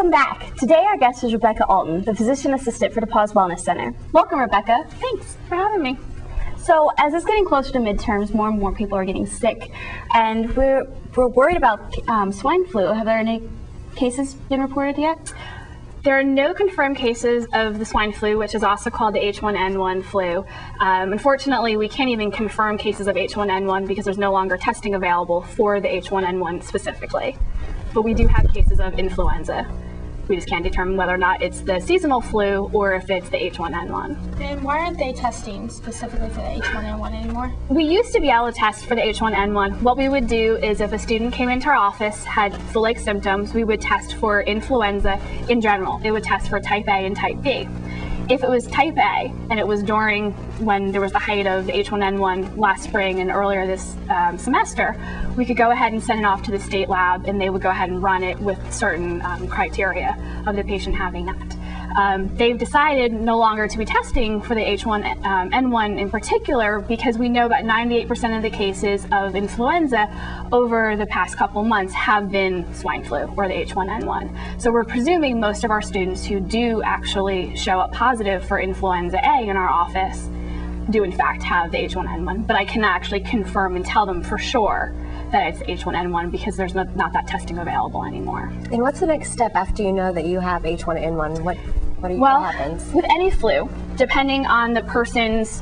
Welcome back. Today our guest is Rebecca Alton, the physician assistant for DePauw's Wellness Center. Welcome, Rebecca. Thanks for having me. So as it's getting closer to midterms, more and more people are getting sick, and we're worried about swine flu. Have there any cases been reported yet? There are no confirmed cases of the swine flu, which is also called the H1N1 flu. Unfortunately, we can't even confirm cases of H1N1 because there's no longer testing available for the H1N1 specifically. But we do have cases of influenza. We just can't determine whether or not it's the seasonal flu or if it's the H1N1. And why aren't they testing specifically for the H1N1 anymore? We used to be able to test for the H1N1. What we would do is if a student came into our office, had flu-like symptoms, we would test for influenza in general. It would test for type A and type B. If it was type A, and it was during when there was the height of the H1N1 last spring and earlier this semester, we could go ahead and send it off to the state lab, and they would go ahead and run it with certain criteria of the patient having that. They've decided no longer to be testing for the H1N1 in particular because we know about 98% of the cases of influenza over the past couple months have been swine flu or the H1N1. So we're presuming most of our students who do actually show up positive for influenza A in our office do in fact have the H1N1, but I cannot actually confirm and tell them for sure that it's H1N1 because there's not that testing available anymore. And what's the next step after you know that you have H1N1? What happens? With any flu, depending on the person's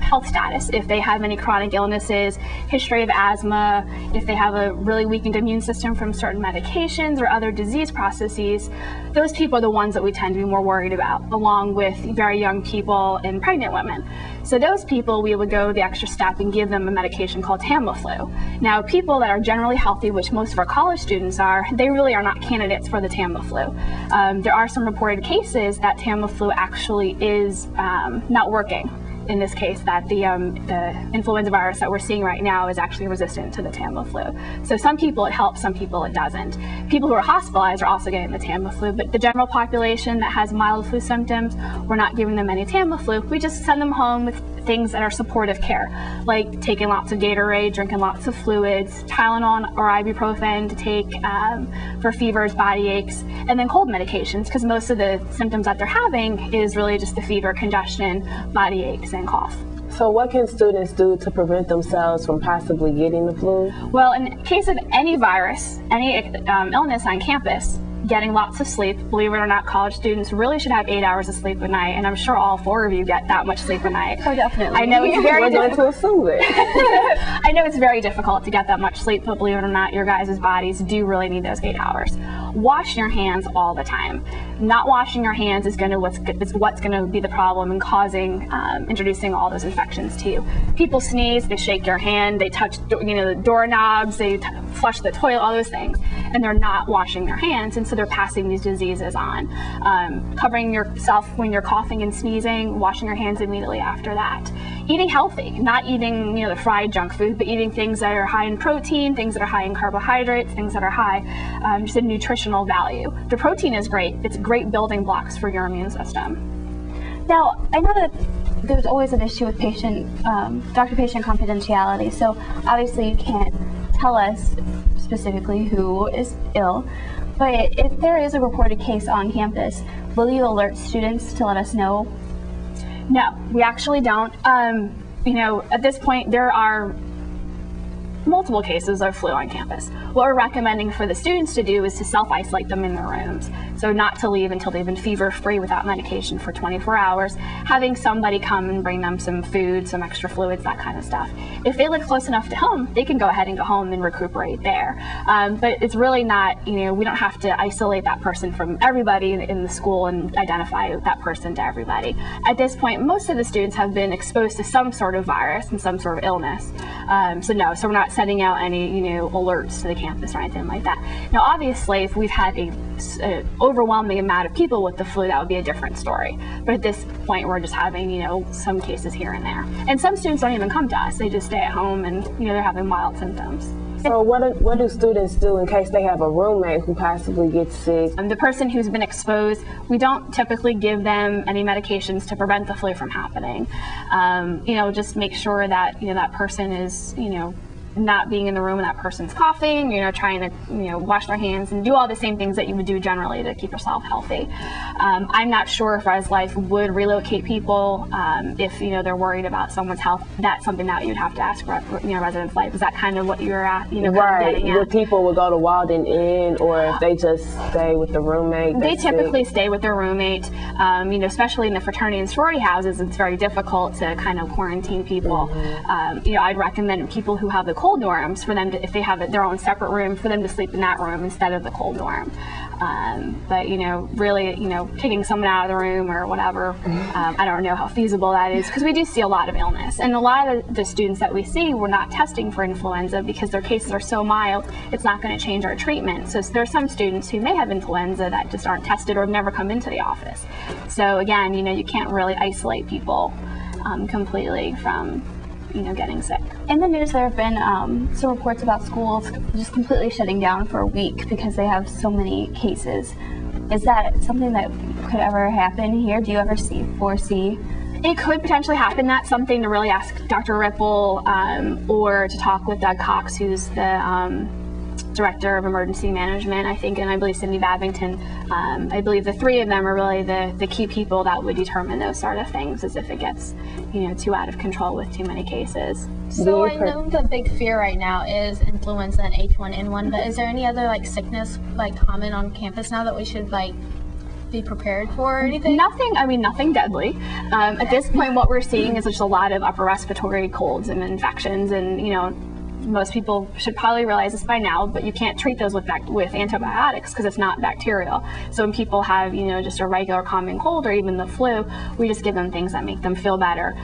health status, if they have any chronic illnesses, history of asthma, if they have a really weakened immune system from certain medications or other disease processes, those people are the ones that we tend to be more worried about, along with very young people and pregnant women. So those people, we would go the extra step and give them a medication called Tamiflu. Now, people that are generally healthy, which most of our college students are, they really are not candidates for the Tamiflu. There are some reported cases that Tamiflu actually is not working. In this case, that the influenza virus that we're seeing right now is actually resistant to the Tamiflu. So some people it helps, some people it doesn't. People who are hospitalized are also getting the Tamiflu, but the general population that has mild flu symptoms, we're not giving them any Tamiflu. We just send them home with things that are supportive care, like taking lots of Gatorade, drinking lots of fluids, Tylenol or ibuprofen to take for fevers, body aches, and then cold medications, because most of the symptoms that they're having is really just the fever, congestion, body aches, and cough. So what can students do to prevent themselves from possibly getting the flu? Well, in case of any virus, any illness on campus, getting lots of sleep. Believe it or not, college students really should have 8 hours of sleep a night, and I'm sure all 4 of you get that much sleep a night. Oh, definitely. I know it's very difficult to assume it. I know it's very difficult to get that much sleep, but believe it or not, your guys' bodies do really need those 8 hours. Wash your hands all the time. Not washing your hands is what's going to be the problem and causing introducing all those infections to you. People sneeze, they shake your hand, they touch the doorknobs, they flush the toilet, all those things, and they're not washing their hands, and so they're passing these diseases on. Covering yourself when you're coughing and sneezing, washing your hands immediately after that. Eating healthy, not eating the fried junk food, but eating things that are high in protein, things that are high in carbohydrates, things that are high just in nutritional value. The protein is great. It's great building blocks for your immune system. Now, I know that there's always an issue with doctor-patient confidentiality, so obviously you can't tell us specifically who is ill, but if there is a reported case on campus, will you alert students to let us know? No, we actually don't. At this point, there are multiple cases of flu on campus. What we're recommending for the students to do is to self-isolate them in their rooms. So not to leave until they've been fever-free without medication for 24 hours, having somebody come and bring them some food, some extra fluids, that kind of stuff. If they live close enough to home, they can go ahead and go home and recuperate there. But it's really not, we don't have to isolate that person from everybody in the school and identify that person to everybody. At this point, most of the students have been exposed to some sort of virus and some sort of illness. So we're not sending out any, alerts to the campus or anything like that. Now, obviously, if we've had an overwhelming amount of people with the flu, that would be a different story. But at this point, we're just having, some cases here and there. And some students don't even come to us. They just stay at home and, they're having mild symptoms. So what do students do in case they have a roommate who possibly gets sick? The person who's been exposed, we don't typically give them any medications to prevent the flu from happening. Just make sure that, that person is, not being in the room when that person's coughing, trying to, wash their hands and do all the same things that you would do generally to keep yourself healthy. I'm not sure if Res Life would relocate people if, they're worried about someone's health. That's something that you'd have to ask, Residence Life. Is that kind of what you're at, right. getting at? Would people would go to Walden Inn, or if they just stay with the roommate? They typically stay with their roommate. Especially in the fraternity and sorority houses, it's very difficult to kind of quarantine people. I'd recommend people who have the cold dorms for them to, if they have their own separate room, for them to sleep in that room instead of the cold dorm. But really, kicking someone out of the room or whatever, I don't know how feasible that is, because we do see a lot of illness, and a lot of the students that we see, we're not testing for influenza because their cases are so mild, it's not going to change our treatment. So there's some students who may have influenza that just aren't tested or have never come into the office. So again, you can't really isolate people completely from getting sick. In the news, there have been some reports about schools just completely shutting down for a week because they have so many cases. Is that something that could ever happen here? Do you ever foresee? It could potentially happen. That's something to really ask Dr. Ripple or to talk with Doug Cox, who's the Director of Emergency Management, I think, and I believe Cindy Babington. I believe the three of them are really the key people that would determine those sort of things, as if it gets, too out of control with too many cases. So I know the big fear right now is influenza and H1N1, but is there any other sickness common on campus now that we should be prepared for or anything? Nothing deadly. At this point, what we're seeing is just a lot of upper respiratory colds and infections, and most people should probably realize this by now, but you can't treat those with antibiotics because it's not bacterial. So when people have, just a regular common cold or even the flu, we just give them things that make them feel better.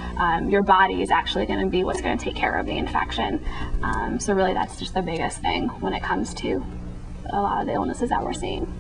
Your body is actually going to be what's going to take care of the infection. So really, that's just the biggest thing when it comes to a lot of the illnesses that we're seeing.